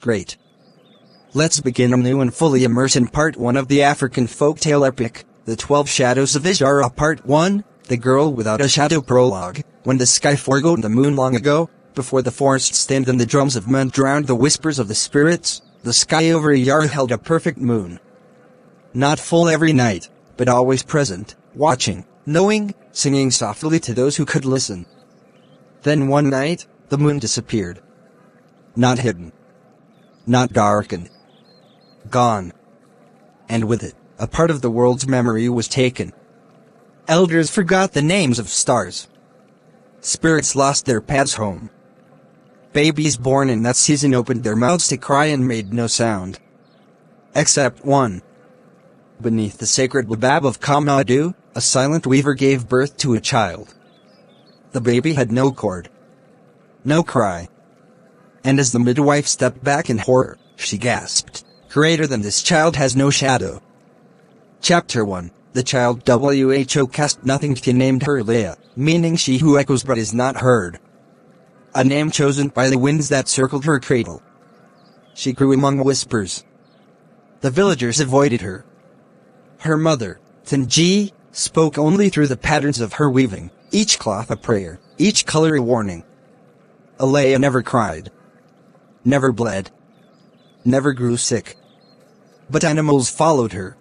Great. Let's begin anew and fully immerse in part 1 of the African folktale epic, The 12 Shadows of Ijara Part 1, The Girl Without a Shadow Prologue. When the sky forgot the moon long ago, before the forests thinned and the drums of men drowned the whispers of the spirits, the sky over Ijara held a perfect moon. Not full every night, but always present, watching, knowing, singing softly to those who could listen. Then one night, the moon disappeared. Not hidden. Not darkened. Gone. And with it, a part of the world's memory was taken. Elders forgot the names of stars. Spirits lost their paths home. Babies born in that season opened their mouths to cry and made no sound. Except one. Beneath the sacred wabab of Kamadu, a silent weaver gave birth to a child. The baby had no cord. No cry. And as the midwife stepped back in horror, she gasped, "Greater than this child has no shadow." Chapter 1. The child who cast nothing. She named her Leah, meaning she who echoes but is not heard. A name chosen by the winds that circled her cradle. She grew among whispers. The villagers avoided her. Her mother, Tanji, spoke only through the patterns of her weaving, each cloth a prayer, each color a warning. Alea never cried. Never bled. Never grew sick. But animals followed her.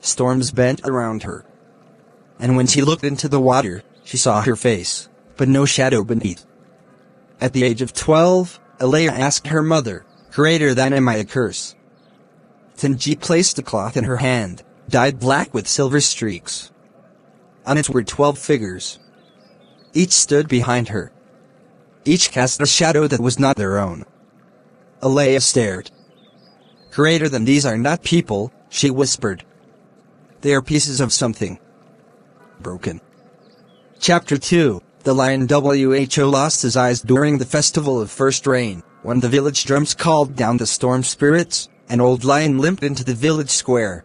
Storms bent around her. And when she looked into the water, she saw her face, but no shadow beneath. At the age of 12, Alea asked her mother, "Greater than am I a curse?" Tanji placed a cloth in her hand, dyed black with silver streaks. On it were 12 figures. Each stood behind her. Each cast a shadow that was not their own. Alea stared. "Greater than these are not people," she whispered. "They are pieces of something. Broken." Chapter 2. The lion who lost his eyes during the festival of first rain, when the village drums called down the storm spirits. An old lion limped into the village square.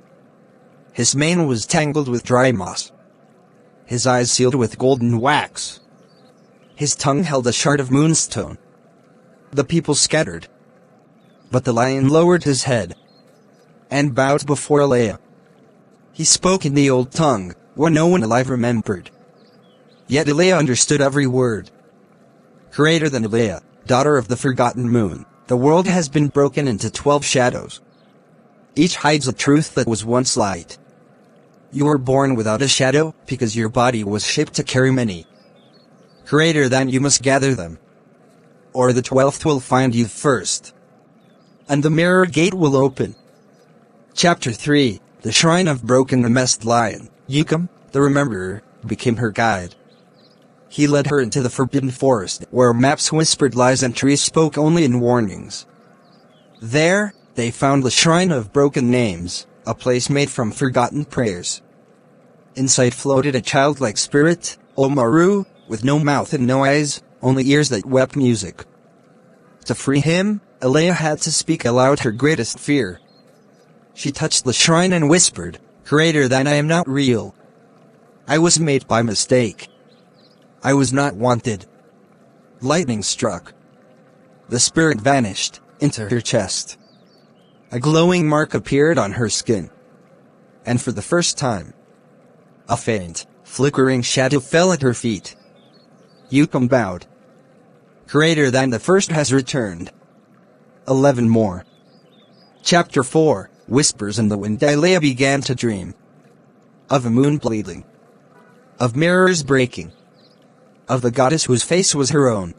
His mane was tangled with dry moss. His eyes sealed with golden wax. His tongue held a shard of moonstone. The people scattered. But the lion lowered his head and bowed before Alea. He spoke in the old tongue, what no one alive remembered. Yet Alea understood every word. "Greater than Alea, daughter of the forgotten moon, the world has been broken into 12 shadows. Each hides a truth that was once light. You were born without a shadow, because your body was shaped to carry many. Greater than you must gather them, or the 12th will find you first. And the mirror gate will open." Chapter 3. The Shrine of Broken. The Masked Lion, Yukam, the Rememberer, became her guide. He led her into the forbidden forest, where maps whispered lies and trees spoke only in warnings. There, they found the Shrine of Broken Names, a place made from forgotten prayers. Inside floated a childlike spirit, Omaru, with no mouth and no eyes, only ears that wept music. To free him, Alea had to speak aloud her greatest fear. She touched the shrine and whispered, "Greater than I am not real. I was made by mistake. I was not wanted." Lightning struck. The spirit vanished into her chest. A glowing mark appeared on her skin. And for the first time, a faint, flickering shadow fell at her feet. Yukam bowed. "Greater than the first has returned." 11 more. Chapter 4. Whispers in the Wind. Alea began to dream. Of a moon bleeding. Of mirrors breaking. Of the goddess whose face was her own.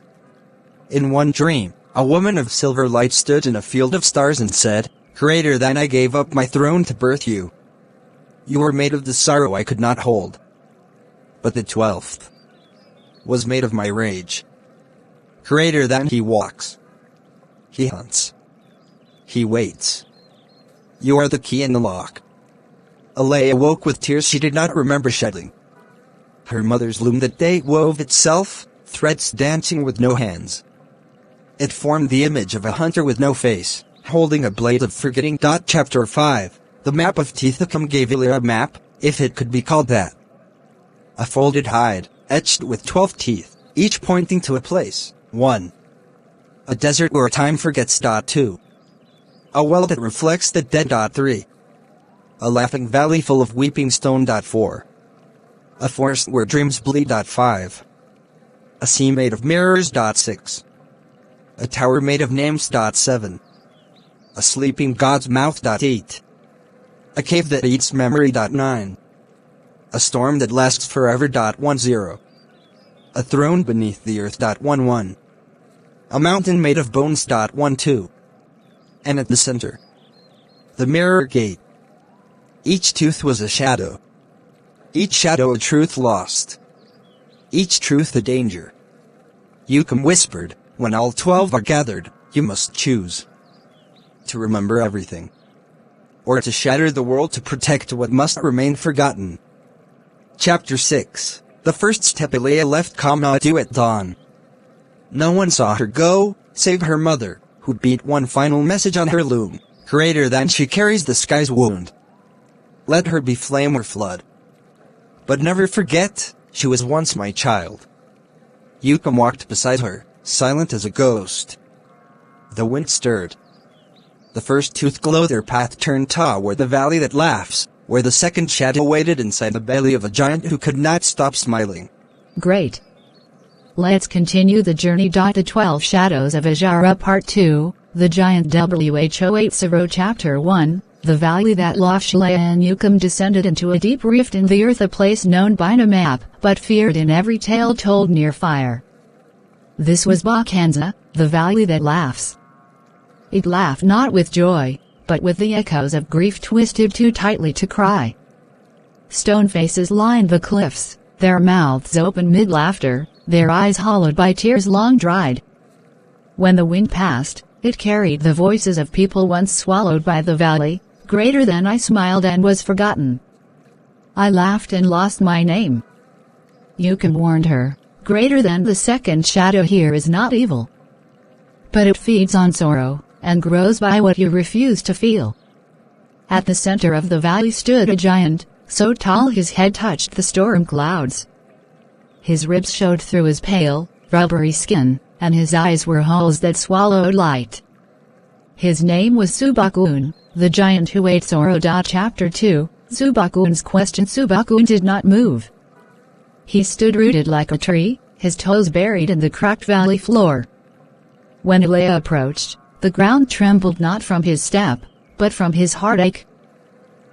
In one dream, a woman of silver light stood in a field of stars and said, "Greater than I gave up my throne to birth you. You were made of the sorrow I could not hold. But the 12th was made of my rage. Greater than he walks. He hunts. He waits. You are the key in the lock." Alea woke with tears she did not remember shedding. Her mother's loom that day wove itself, threads dancing with no hands. It formed the image of a hunter with no face, holding a blade of forgetting. Chapter 5. The map of Tithacum gave Alea a map, if it could be called that. A folded hide, etched with 12 teeth, each pointing to a place. 1. A desert where time forgets. 2. A well that reflects the dead. 3. A laughing valley full of weeping stone. 4. A forest where dreams bleed. 5. A sea made of mirrors. 6. A tower made of names. 7. A sleeping god's mouth. 8. A cave that eats memory. 9. A storm that lasts forever. 10. A throne beneath the earth. 11. A mountain made of bones. 12. And at the center, the mirror gate. Each tooth was a shadow. Each shadow a truth lost. Each truth a danger. Yukam whispered, when all 12 are gathered, you must choose. To remember everything. Or to shatter the world to protect what must remain forgotten. Chapter 6. The first step. Ilea left Kamadu at dawn. No one saw her go, save her mother, who beat one final message on her loom. Greater than she carries the sky's wound. Let her be flame or flood. But never forget, she was once my child. Yukam walked beside her, silent as a ghost. The wind stirred. The first tooth glowed. Their path turned toward the valley that laughs, where the second shadow waited inside the belly of a giant who could not stop smiling. Great. Let's continue the journey. The 12 Shadows of Ijara Part 2, The Giant WHO80 Chapter 1, The Valley That Laughs. Ilea and Yukam descended into a deep rift in the earth, a place known by no map, but feared in every tale told near fire. This was Bakanza, the valley that laughs. It laughed not with joy, but with the echoes of grief twisted too tightly to cry. Stone faces lined the cliffs, their mouths open mid-laughter, their eyes hollowed by tears long dried. When the wind passed, it carried the voices of people once swallowed by the valley. Greater than I smiled and was forgotten. I laughed and lost my name. Yukam warned her, greater than the second shadow here is not evil. But it feeds on sorrow, and grows by what you refuse to feel. At the center of the valley stood a giant, so tall his head touched the storm clouds. His ribs showed through his pale, rubbery skin, and his eyes were holes that swallowed light. His name was Subakun, the giant who ate sorrow. Chapter 2, Subakun's question. Subakun did not move. He stood rooted like a tree, his toes buried in the cracked valley floor. When Ilea approached, the ground trembled not from his step, but from his heartache.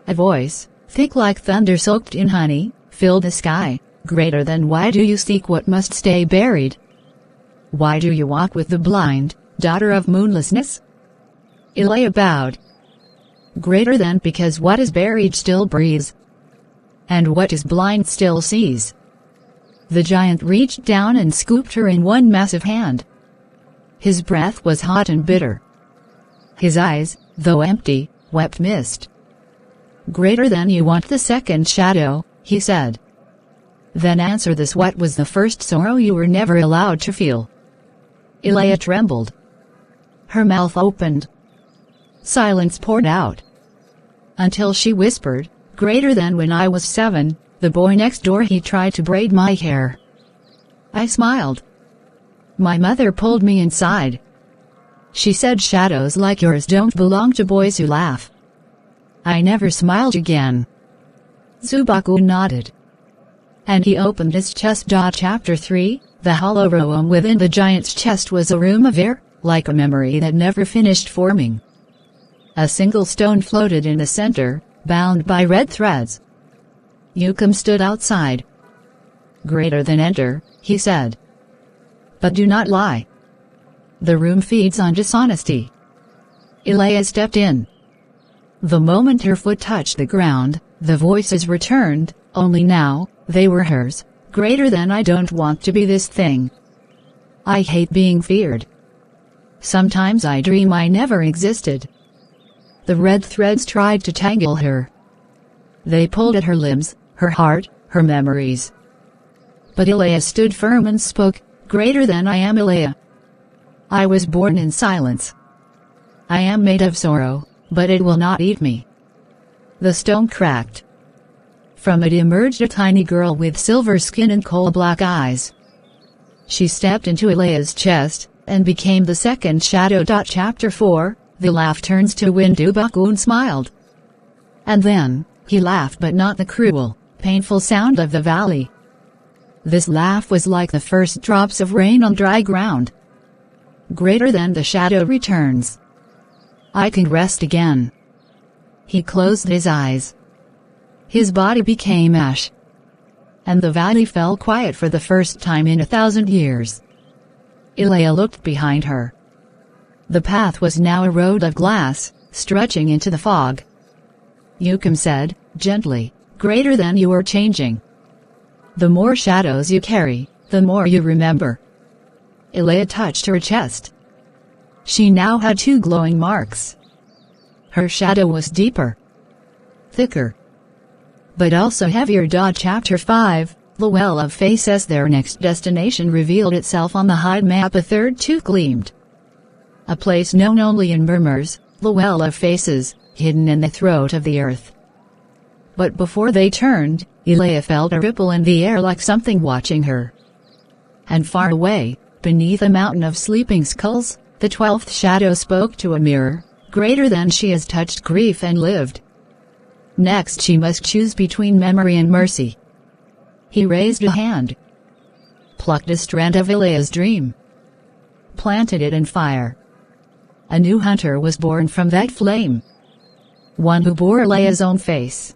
A voice, thick like thunder soaked in honey, filled the sky. Greater than, why do you seek what must stay buried? Why do you walk with the blind, daughter of moonlessness? Ilea bowed. Greater than, because what is buried still breathes, and what is blind still sees. The giant reached down and scooped her in one massive hand. His breath was hot and bitter. His eyes, though empty, wept mist. Greater than, you want the second shadow, he said. Then answer this, what was the first sorrow you were never allowed to feel? Ilea trembled. Her mouth opened. Silence poured out. Until she whispered, greater than, when I was 7, the boy next door, he tried to braid my hair. I smiled. My mother pulled me inside. She said, shadows like yours don't belong to boys who laugh. I never smiled again. Subaku nodded. And he opened his chest. Chapter 3, The hollow room within the giant's chest was a room of air, like a memory that never finished forming. A single stone floated in the center, bound by red threads. Yukam stood outside. Greater than, enter, he said. But do not lie. The room feeds on dishonesty. Ilea stepped in. The moment her foot touched the ground, the voices returned, only now, they were hers. Greater than, I don't want to be this thing. I hate being feared. Sometimes I dream I never existed. The red threads tried to tangle her. They pulled at her limbs, her heart, her memories. But Ilea stood firm and spoke, greater than, I am Ilea. I was born in silence. I am made of sorrow, but it will not eat me. The stone cracked. From it emerged a tiny girl with silver skin and coal-black eyes. She stepped into Ilea's chest, and became the second shadow. Chapter 4, the laugh turns to wind. Bakun smiled. And then, he laughed, but not the cruel, painful sound of the valley. This laugh was like the first drops of rain on dry ground. Greater than the shadow returns. I can rest again. He closed his eyes. His body became ash. And the valley fell quiet for the first time in 1,000 years. Ilaya looked behind her. The path was now a road of glass, stretching into the fog. Yukam said, gently, greater than you are changing. The more shadows you carry, the more you remember. Ilaya touched her chest. She now had 2 glowing marks. Her shadow was deeper, thicker, but also heavier. Chapter 5, the Well of Faces. Their next destination revealed itself on the hide map. A third tooth gleamed. A place known only in murmurs, the Well of Faces, hidden in the throat of the earth. But before they turned, Ilaya felt a ripple in the air like something watching her. And far away, beneath a mountain of sleeping skulls, the 12th shadow spoke to a mirror, greater than she has touched grief and lived. Next she must choose between memory and mercy. He raised a hand, plucked a strand of Ilaya's dream, planted it in fire. A new hunter was born from that flame. One who bore Ilaya's own face.